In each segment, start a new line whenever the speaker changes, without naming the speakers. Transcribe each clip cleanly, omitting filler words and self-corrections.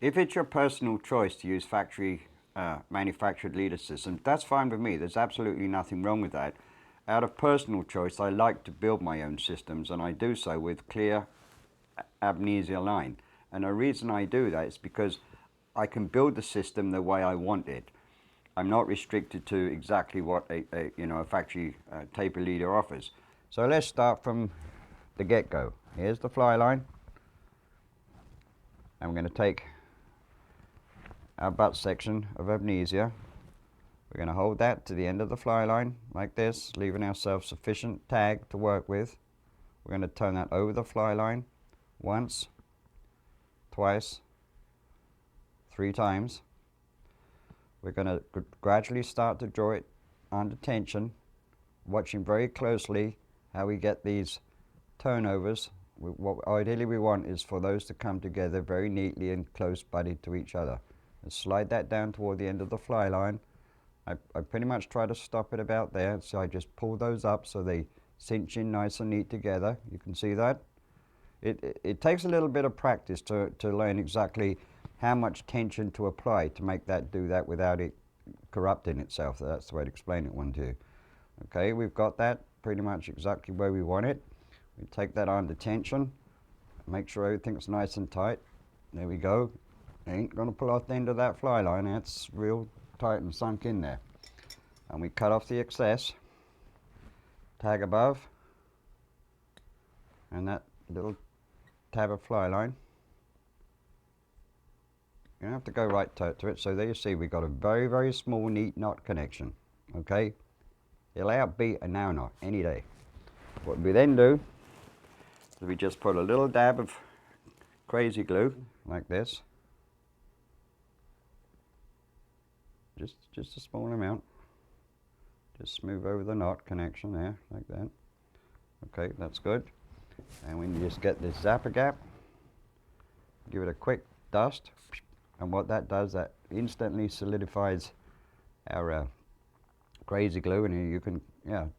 If it's your personal choice to use factory manufactured leader systems, that's fine with me. There's absolutely nothing wrong with that. Out of personal choice, I like to build my own systems, and I do so with clear Abenezia line. And the reason I do that is because I can build the system the way I want it. I'm not restricted to exactly what a factory taper leader offers. So let's start from the get-go. Here's the fly line. I'm going to take our butt section of Abenezia. We're going to hold that to the end of the fly line like this, leaving ourselves sufficient tag to work with. We're going to turn that over the fly line once, twice, 3 times. We're going to gradually start to draw it under tension, watching very closely how we get these turnovers. What ideally we want is for those to come together very neatly and close buddied to each other. And slide that down toward the end of the fly line. I pretty much try to stop it about there, so I just pull those up so they cinch in nice and neat together. You can see that. It takes a little bit of practice to learn exactly how much tension to apply to make that do that without it corrupting itself. That's the way to explain it one to you. Okay, we've got that pretty much exactly where we want it. We take that under tension, make sure everything's nice and tight. There we go. Ain't gonna pull off the end of that fly line. That's real tight and sunk in there. And we cut off the excess, tag above, and that little tab of fly line. You don't have to go right to it. So there you see we've got a very, very small, neat knot connection. Okay? It'll outbeat a now knot any day. What we then do is we just put a little dab of crazy glue like this. Just a small amount. Just smooth over the knot connection there, like that. Okay, that's good. And we just get this zapper gap, give it a quick dust, and what that does, that instantly solidifies our crazy glue, and you can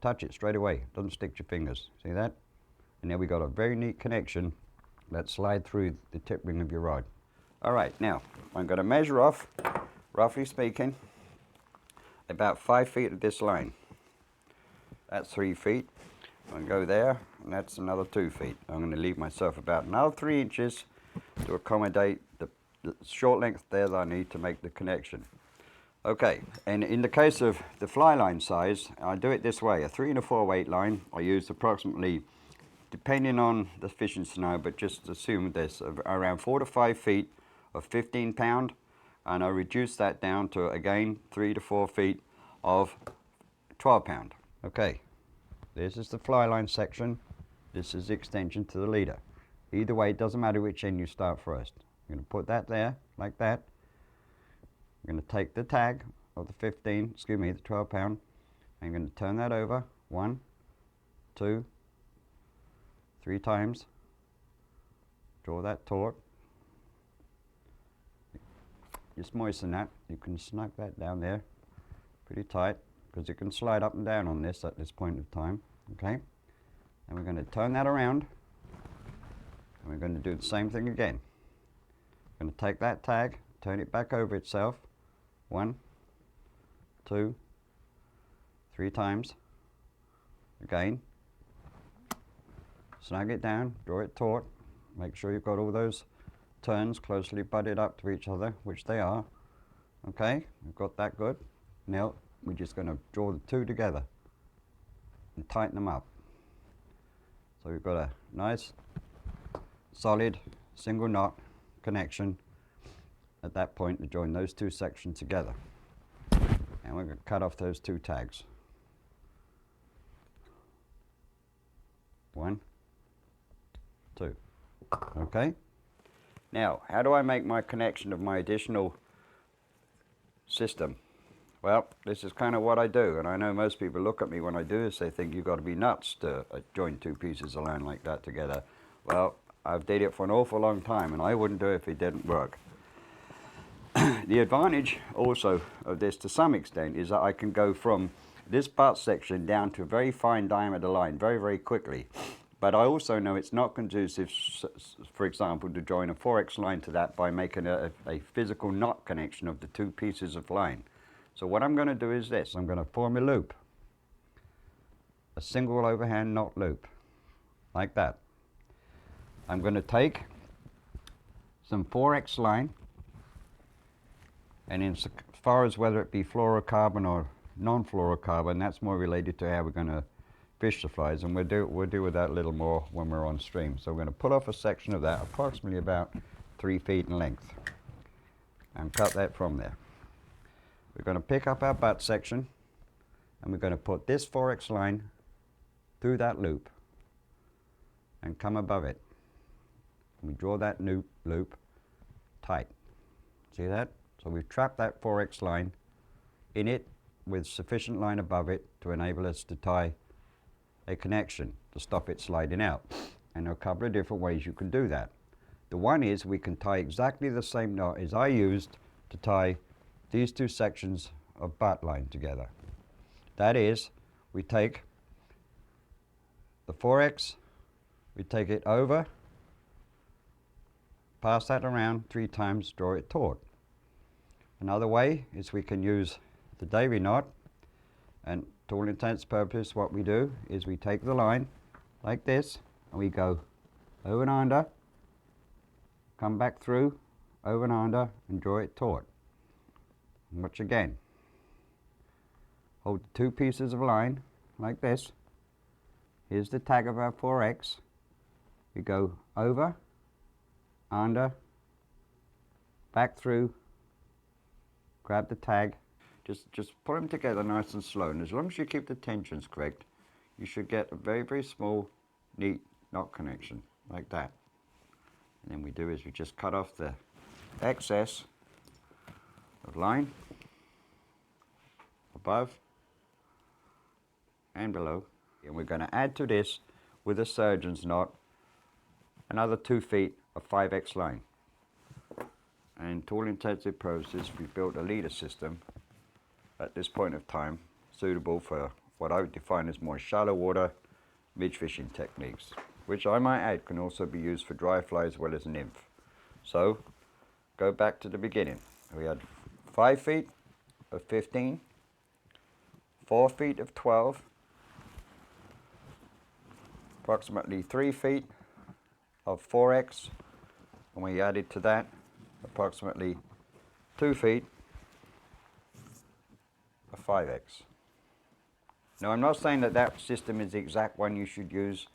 touch it straight away. Doesn't stick to your fingers. See that? And now we got a very neat connection that slide through the tip ring of your rod. All right, now I'm going to measure off, roughly speaking, about 5 feet of this line. That's 3 feet. I'm going to go there, and that's another 2 feet. I'm going to leave myself about another 3 inches to accommodate the short length there that I need to make the connection. Okay, and in the case of the fly line size, I do it this way. A 3 and a 4 weight line, I use approximately, depending on the fishing scenario, but just assume this, around 4 to 5 feet of 15 pound, and I reduce that down to, again, 3 to 4 feet of 12 pound. Okay, this is the fly line section. This is the extension to the leader. Either way, it doesn't matter which end you start first. I'm going to put that there, like that. I'm going to take the tag of the the 12 pound. I'm going to turn that over 1, 2, 3 times. Draw that taut. Just moisten that. You can snug that down there pretty tight, because it can slide up and down on this at this point of time. Okay? And we're going to turn that around, and we're going to do the same thing again. I'm going to take that tag, turn it back over itself 1, 2, 3 times. Again, snug it down, draw it taut, make sure you've got all those turns closely butted up to each other, which they are. Okay, we've got that good. Now we're just going to draw the two together and tighten them up. So we've got a nice solid single knot connection at that point to join those two sections together. And we're going to cut off those 2 tags. 1, 2. Okay? Now, how do I make my connection of my additional system? Well, this is kind of what I do, and I know most people look at me when I do this, they think you've got to be nuts to join 2 pieces of line like that together. Well, I've did it for an awful long time, and I wouldn't do it if it didn't work. The advantage also of this to some extent is that I can go from this butt section down to a very fine diameter line very, very quickly. But I also know it's not conducive, for example, to join a 4X line to that by making a physical knot connection of the two pieces of line. So what I'm going to do is this. I'm going to form a loop, a single overhand knot loop, like that. I'm going to take some 4X line, and in as far as whether it be fluorocarbon or non-fluorocarbon, that's more related to how we're going to fish the flies, and we'll deal with that a little more when we're on stream. So we're going to pull off a section of that, approximately about 3 feet in length, and cut that from there. We're going to pick up our butt section, and we're going to put this 4X line through that loop and come above it. We draw that loop tight. See that? So we've trapped that 4X line in it with sufficient line above it to enable us to tie a connection to stop it sliding out. And there are a couple of different ways you can do that. The one is we can tie exactly the same knot as I used to tie these two sections of butt line together. That is, we take the 4X, we take it over, pass that around 3 times, draw it taut. Another way is we can use the Davy knot, and to all intents and purposes what we do is we take the line like this and we go over and under, come back through, over and under, and draw it taut. And watch again. Hold the 2 pieces of line like this. Here's the tag of our 4X. We go over, under, back through, grab the tag. Just pull them together nice and slow, and as long as you keep the tensions correct, you should get a very, very small, neat knot connection, like that. And then we do is we just cut off the excess of line above and below. And we're going to add to this, with a surgeon's knot, another 2 feet of 5X line. And to all intents and purposes, we've built a leader system at this point of time suitable for what I would define as more shallow water midge fishing techniques, which I might add can also be used for dry fly as well as nymph. So go back to the beginning. We had 5 feet of 15, 4 feet of 12, approximately 3 feet of 4X, and we added to that approximately 2 feet of 5X. Now, I'm not saying that that system is the exact one you should use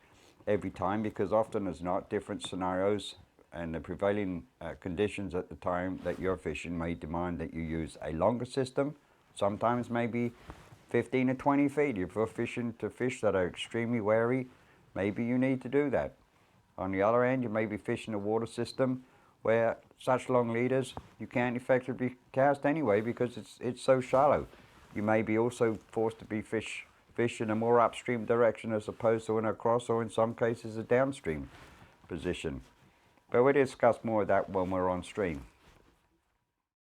every time, because often as not, different scenarios and the prevailing conditions at the time that you're fishing may demand that you use a longer system, sometimes maybe 15 or 20 feet. If you're fishing to fish that are extremely wary, maybe you need to do that. On the other end, you may be fishing a water system where such long leaders you can't effectively cast anyway because it's so shallow. You may be also forced to be fish in a more upstream direction as opposed to in a cross, or in some cases a downstream position. But we'll discuss more of that when we're on stream.